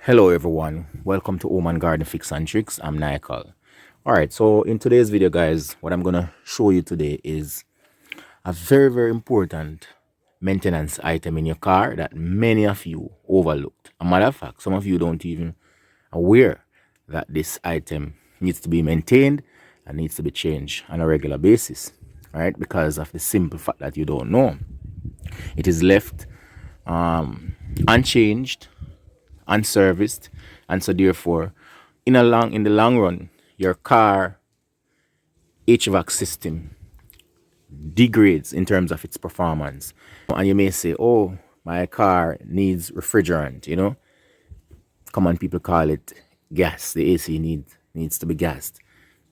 Hello everyone, welcome to Home and Garden Fix and Tricks. I'm Nikal. Alright, so in today's video guys, what I'm gonna show you today is a very important maintenance item in your car that many of you overlooked. A matter of fact, some of you don't even aware that this item needs to be maintained and needs to be changed on a regular basis. Right? Because of the simple fact that you don't know. It is left unchanged, unserviced, and so therefore in the long run your car HVAC system degrades in terms of its performance. And you may say, oh, my car needs refrigerant, common people call it gas. The AC needs to be gassed,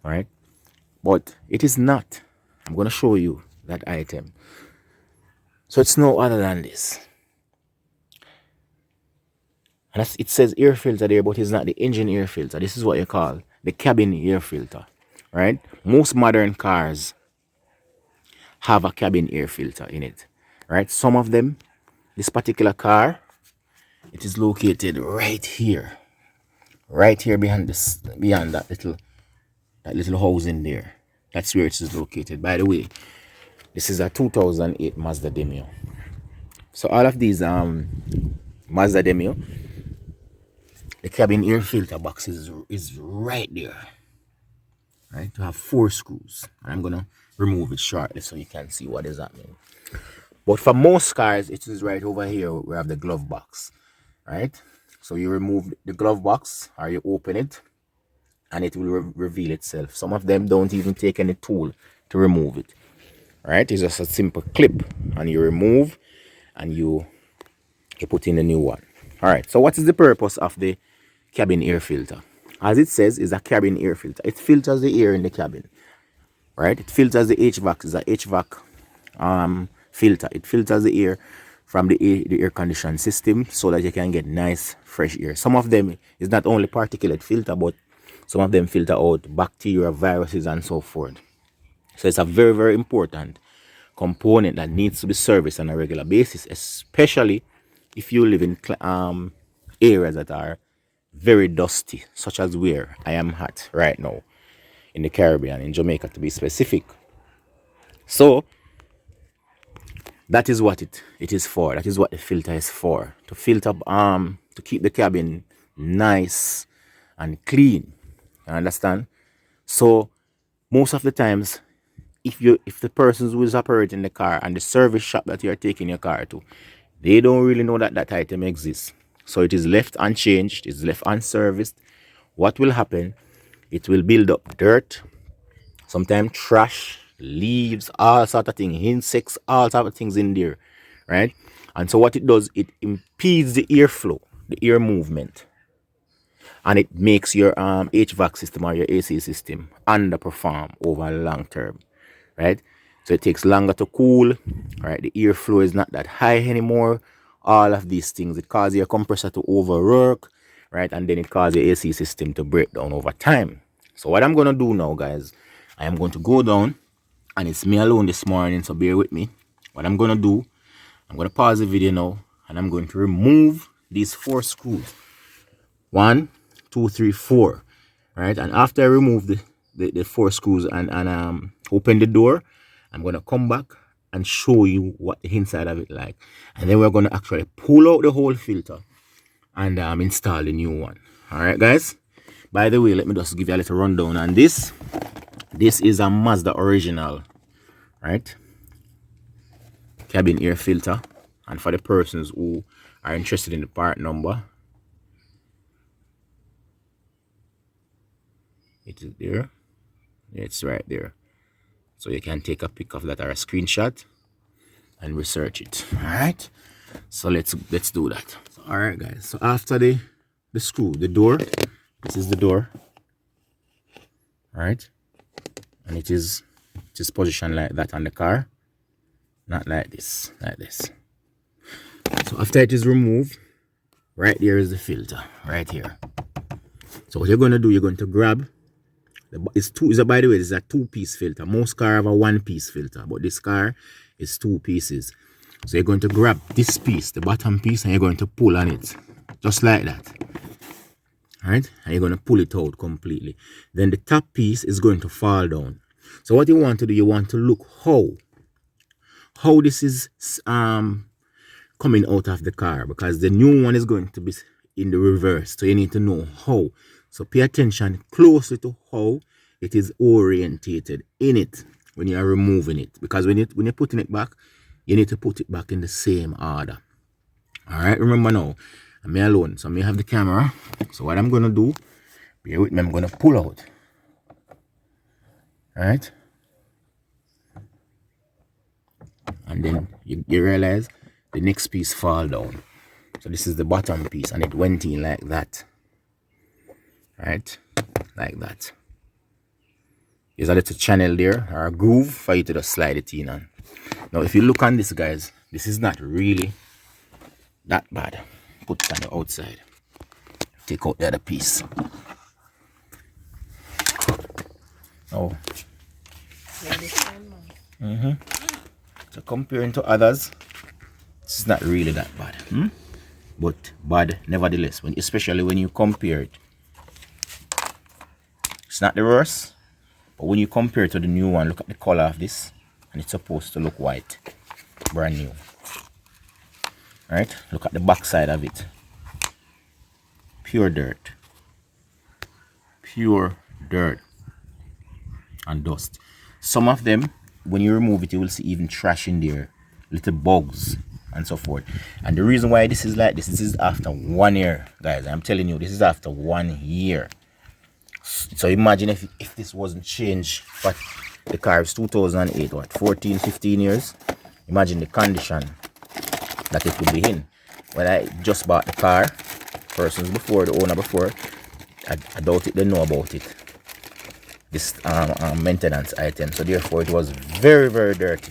right? But it is not. I'm going to show you that item. So it's no other than this. And it says air filter there, but it's not the engine air filter. This is what you call the cabin air filter, right? Most modern cars have a cabin air filter in it, right? Some of them, this particular car, it is located right here behind that little house in there. That's where it is located. By the way, this is a 2008 Mazda Demio. So all of these Mazda Demio, the cabin air filter box is right there, right? To have 4 screws. And I'm gonna remove it shortly so you can see what is happening. But for most cars, it is right over here. We have the glove box, right? So you remove the glove box or you open it and it will reveal itself. Some of them don't even take any tool to remove it, right? It's just a simple clip and you remove and you put in a new one. All right, so what is the purpose of the cabin air filter? As it says, is a cabin air filter. It filters the air in the cabin, right? It filters the HVAC. It's a HVAC filter. It filters the air from the air conditioning system so that you can get nice fresh air. Some of them is not only particulate filter, but some of them filter out bacteria, viruses, and so forth. So it's a very important component that needs to be serviced on a regular basis, especially if you live in areas that are very dusty, such as where I am at right now in the Caribbean, in Jamaica to be specific. So that is what it is for. That is what the filter is for. To filter to keep the cabin nice and clean. You understand? So most of the times if the person who is operating the car and the service shop that you are taking your car to, they don't really know that that item exists. So it is left unchanged, it's left unserviced. What will happen? It will build up dirt, sometimes trash, leaves, all sort of things, insects, all sort of things in there, right? And so what it does, it impedes the airflow, the air movement, and it makes your HVAC system or your AC system underperform over long term, right? So it takes longer to cool, right? The airflow is not that high anymore. All of these things, it causes your compressor to overwork, right? And then it causes your AC system to break down over time. So what I'm going to do now, guys, I am going to go down, and it's me alone this morning, so bear with me. What I'm going to do, I'm going to pause the video now, and I'm going to remove these 4 screws. 1, 2, 3, 4, right? And after I remove the 4 screws and open the door, I'm going to come back and show you what the inside of it like, and then we're going to actually pull out the whole filter and install the new one. All right, guys. By the way, let me just give you a little rundown on this. This is a Mazda original, right? Cabin air filter. And for the persons who are interested in the part number, it is there. It's right there. So you can take a pic of that or a screenshot and research it. All right, so let's do that. So, all right, guys, so after the screw, the door, this is the door, all right, and it is positioned like that on the car, not like this, like this. So after it is removed, right there is the filter right here. So what you're going to do, you're going to grab by the way, this is a 2-piece filter. Most cars have a 1-piece filter, but this car is 2 pieces. So you're going to grab this piece, the bottom piece, and you're going to pull on it just like that. All right, and you're going to pull it out completely. Then the top piece is going to fall down. So what you want to do, you want to look how this is coming out of the car, because the new one is going to be in the reverse. So you need to know how. So pay attention closely to how it is orientated in it when you are removing it, because when you're putting it back, you need to put it back in the same order. All right, remember now, I'm me alone, so I may have the camera. So what I'm gonna do, bear with me, I'm gonna pull out. All right, and then you realize the next piece fall down. So this is the bottom piece, and it went in like that. Right, like that. There's a little channel there, or a groove for you to just slide it in on. Now if you look on this, guys, this is not really that bad. Put it on the outside. Take out the other piece. Oh. So comparing to others, this is not really that bad. But bad nevertheless, especially when you compare it. It's not the worst, but when you compare it to the new one, look at the color of this, and it's supposed to look white, brand new. Right? Look at the back side of it. Pure dirt. Pure dirt and dust. Some of them, when you remove it, you will see even trash in there, little bugs and so forth. And the reason why this is like this is after 1 year, guys. I'm telling you, this is after 1 year. So imagine if this wasn't changed, but the car is 2008, what, 14, 15 years. Imagine the condition that it would be in. When I just bought the car, persons before, the owner before, I doubt it they know about it, this maintenance item. So therefore it was very, very dirty.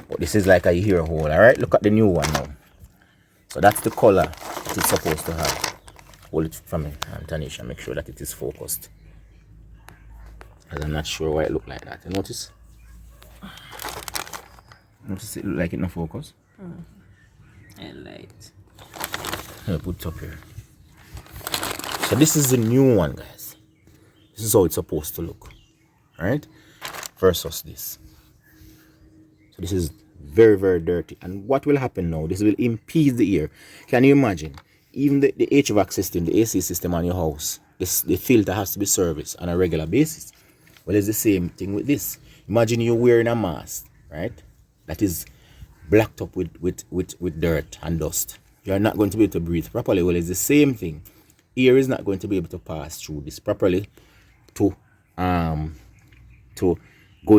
But this is like a year old. All right, look at the new one now. So that's the color that it's supposed to have. Hold it from me, Tanisha, make sure that it is focused, as I'm not sure why it looked like that. You notice it look like it no focus. I light. I'll put it up here. So this is the new one, guys. This is how it's supposed to look, right? Versus this. So this is very, very dirty. And what will happen now? This will impede the air. Can you imagine? Even the HVAC system, the AC system on your house, the filter has to be serviced on a regular basis. Well, it's the same thing with this. Imagine you're wearing a mask, right? That is blacked up with dirt and dust. You're not going to be able to breathe properly. Well, it's the same thing. Air is not going to be able to pass through this properly to go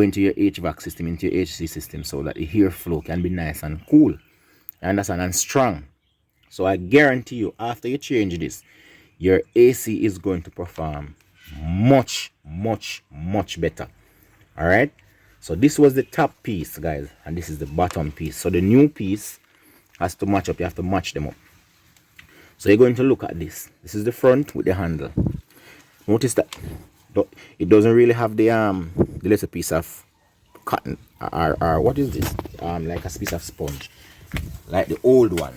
into your HVAC system, into your HC system, so that the airflow can be nice and cool. You understand? And strong. So I guarantee you, after you change this, your AC is going to perform much, much, much better. All right. So this was the top piece, guys, and this is the bottom piece. So the new piece has to match up. You have to match them up. So you're going to look at this. This is the front with the handle. Notice that it doesn't really have the little piece of cotton or what is this? Like a piece of sponge, like the old one.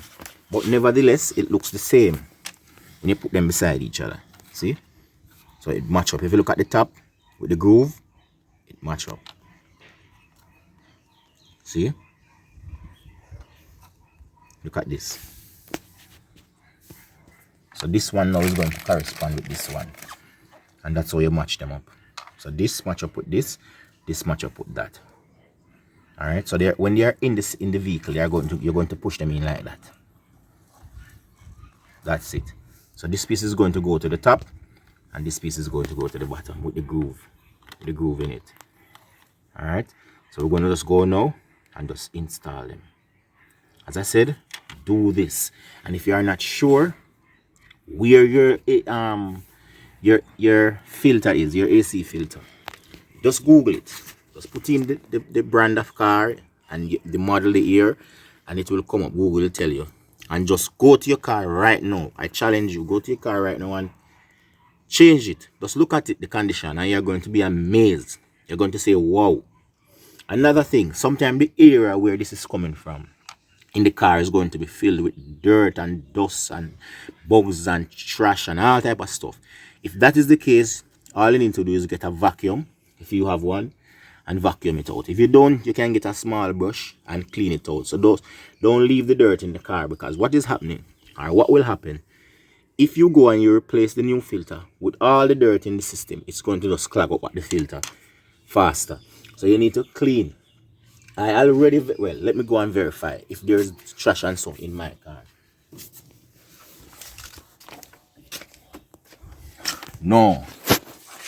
But nevertheless, it looks the same when you put them beside each other. See? So it match up. If you look at the top with the groove, it match up. See? Look at this. So this one now is going to correspond with this one. And that's how you match them up. So this match up with this match up with that. Alright, so when they are in the vehicle, you're going to push them in like that. That's it. So this piece is going to go to the top, and this piece is going to go to the bottom with the groove in it. All right, so we're going to just go now and just install them. As I said, do this, and if you are not sure where your filter is, your AC filter, just Google it. Just put in the brand of car and the model, the year, and it will come up. Google will tell you. And just go to your car right now. I challenge you, go to your car right now and change it. Just look at it, the condition, and you're going to be amazed. You're going to say, wow. Another thing, sometimes the area where this is coming from, in the car is going to be filled with dirt and dust and bugs and trash and all type of stuff. If that is the case, all you need to do is get a vacuum if you have one and vacuum it out. If you don't, you can get a small brush and clean it out. So don't leave the dirt in the car, because what is happening, or what will happen, if you go and you replace the new filter with all the dirt in the system, it's going to just clog up at the filter faster. So you need to clean. I already, well, let me go and verify if there's trash and so in my car. No,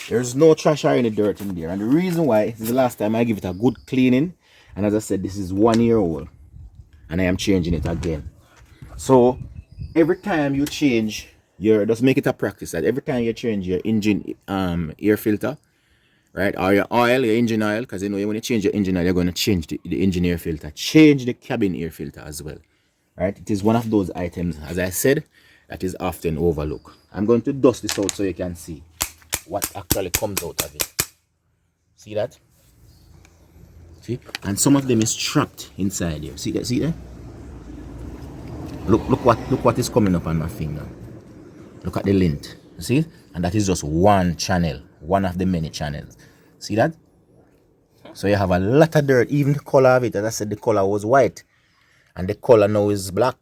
there's no trash or any dirt in there. And the reason why is the last time I give it a good cleaning. And as I said, this is 1 year old. And I am changing it again. So every time you change your, just make it a practice that every time you change your engine air filter, right, or your oil, your engine oil, because you know when you change your engine oil, you're going to change the engine air filter. Change the cabin air filter as well, right? It is one of those items, as I said, that is often overlooked. I'm going to dust this out so you can see what actually comes out of it. See that? See? And some of them is trapped inside here. See that? See that? Look what is coming up on my finger. Look at the lint. See? And that is just one channel, one of the many channels. See that? So you have a lot of dirt. Even the color of it, as I said, the color was white, and the color now is black.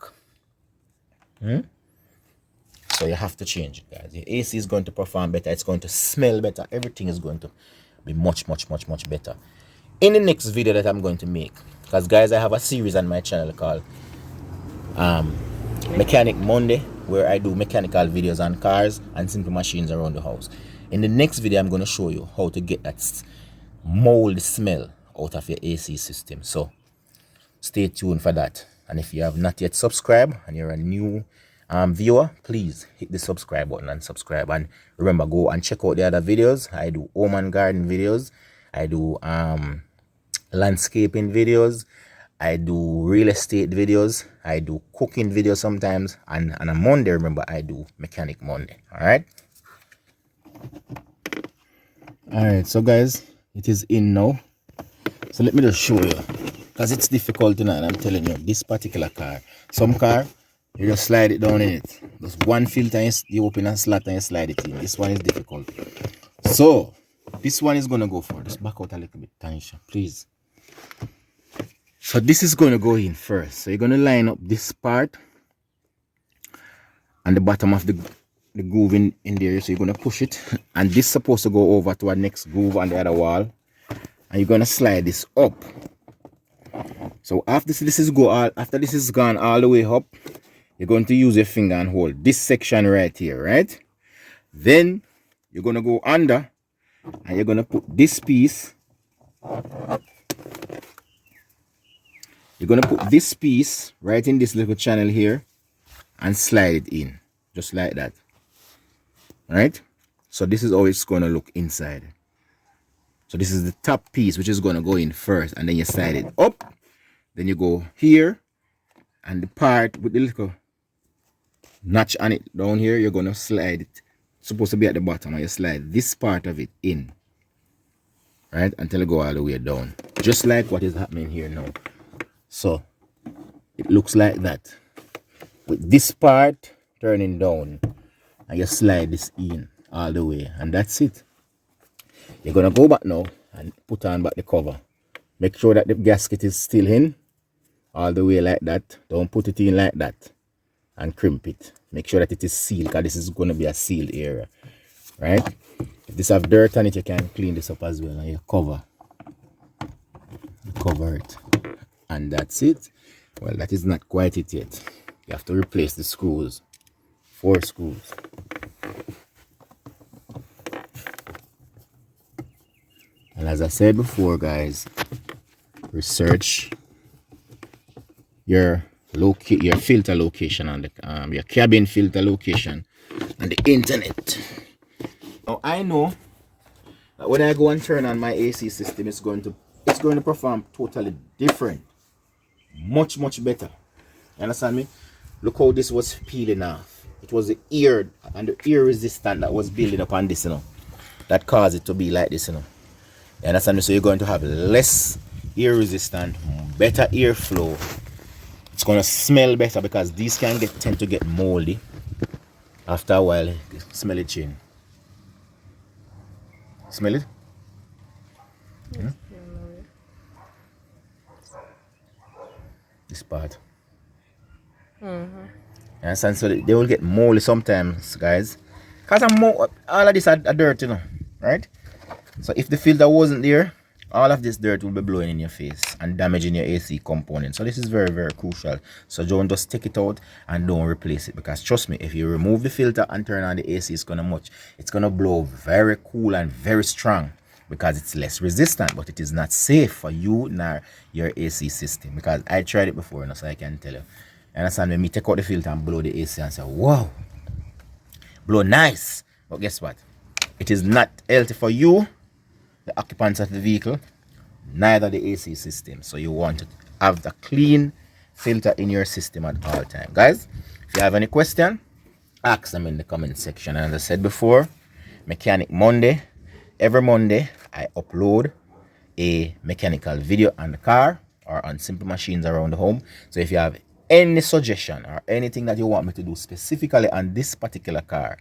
So you have to change it, guys. The AC is going to perform better. It's going to smell better. Everything is going to be much better. In the next video that I'm going to make, because guys, I have a series on my channel called Mechanic Monday, where I do mechanical videos on cars and simple machines around the house. In the next video, I'm going to show you how to get that moldy smell out of your AC system. So stay tuned for that. And if you have not yet subscribed and you're a new viewer, please hit the subscribe button and subscribe. And remember, go and check out the other videos. I do home and garden videos. I do landscaping videos. I do real estate videos. I do cooking videos sometimes. And on a Monday, remember, I do Mechanic Monday. Alright? Alright, so guys, it is in now. So let me just show you. Because it's difficult tonight, and I'm telling you, this particular car. Some car, you just slide it down in it. Just one filter, you open a slot and you slide it in. This one is difficult. So, this one is going to go for. Just back out a little bit, Tanisha, please. So this is going to go in first. So you're going to line up this part and the bottom of the groove in there. So you're going to push it, and this is supposed to go over to our next groove on the other wall, and you're going to slide this up. So after this is gone all the way up, you're going to use your finger and hold this section right here, right? Then you're going to go under and you're going to put this piece. You're going to put this piece right in this little channel here and slide it in, just like that. All right? So this is how it's going to look inside. So this is the top piece, which is going to go in first, and then you slide it up. Then you go here, and the part with the little notch on it down here, you're going to slide it. It's supposed to be at the bottom, and you slide this part of it in, right, until you go all the way down, just like what is happening here now. So it looks like that, with this part turning down, and you slide this in all the way, and that's it. You're going to go back now and put on back the cover. Make sure that the gasket is still in all the way like that. Don't put it in like that, and crimp it. Make sure that it is sealed, because this is going to be a sealed area, right? If this have dirt on it, you can clean this up as well, and you cover it, and that's it. Well, that is not quite it yet. You have to replace the screws, 4 screws. And as I said before, guys, research your filter location on the your cabin filter location on the internet. Now I know that when I go and turn on my AC system, it's going to perform totally different, much better. You understand me? Look how this was peeling off. It was the air and the air resistance that was building up on this, that caused it to be like this, You understand me? So you're going to have less air resistance, better airflow, It's gonna smell better because these can tend to get moldy after a while. Smell it, Chin. Smell it. This part. You understand? So they will get moldy sometimes, guys. Because all of this are dirt, you know, right? So if the filter wasn't there, all of this dirt will be blowing in your face and damaging your AC component. So this is very, very crucial. So don't just take it out and don't replace it, because trust me, if you remove the filter and turn on the AC, it's gonna blow very cool and very strong, because it's less resistant, but it is not safe for you nor your AC system. Because I tried it before, you know, so I can tell you. You understand? When me take out the filter and blow the AC and say, wow, blow nice. But guess what? It is not healthy for you, the occupants of the vehicle, neither the AC system. So you want to have the clean filter in your system at all time. Guys, if you have any question, ask them in the comment section. And as I said before, Mechanic Monday, every Monday I upload a mechanical video on the car or on simple machines around the home. So if you have any suggestion or anything that you want me to do specifically on this particular car,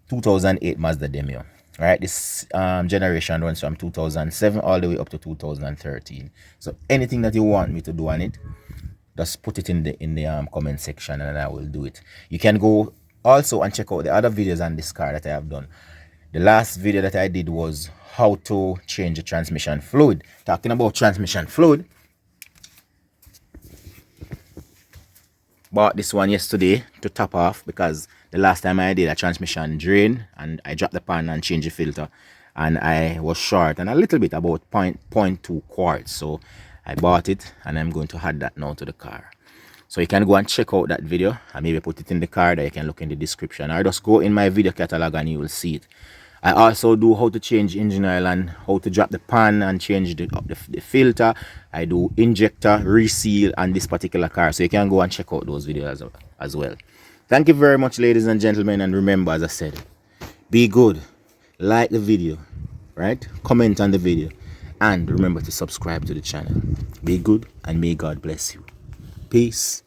2008 Mazda Demio, right? This generation runs from 2007 all the way up to 2013. So anything that you want me to do on it, just put it in the comment section and I will do it. You can go also and check out the other videos on this car that I have done. The last video that I did was how to change the transmission fluid. Talking about transmission fluid, bought this one yesterday to top off, because the last time I did a transmission drain and I dropped the pan and changed the filter and I was short and a little bit, about 0.2 quarts. So I bought it and I'm going to add that now to the car. So you can go and check out that video and maybe put it in the card, or you can look in the description, or just go in my video catalog and you will see it. I also do how to change engine oil and how to drop the pan and change the filter. I do injector, reseal on this particular car. So you can go and check out those videos as well. Thank you very much, ladies and gentlemen. And remember, as I said, be good. Like the video, right? Comment on the video. And remember to subscribe to the channel. Be good and may God bless you. Peace.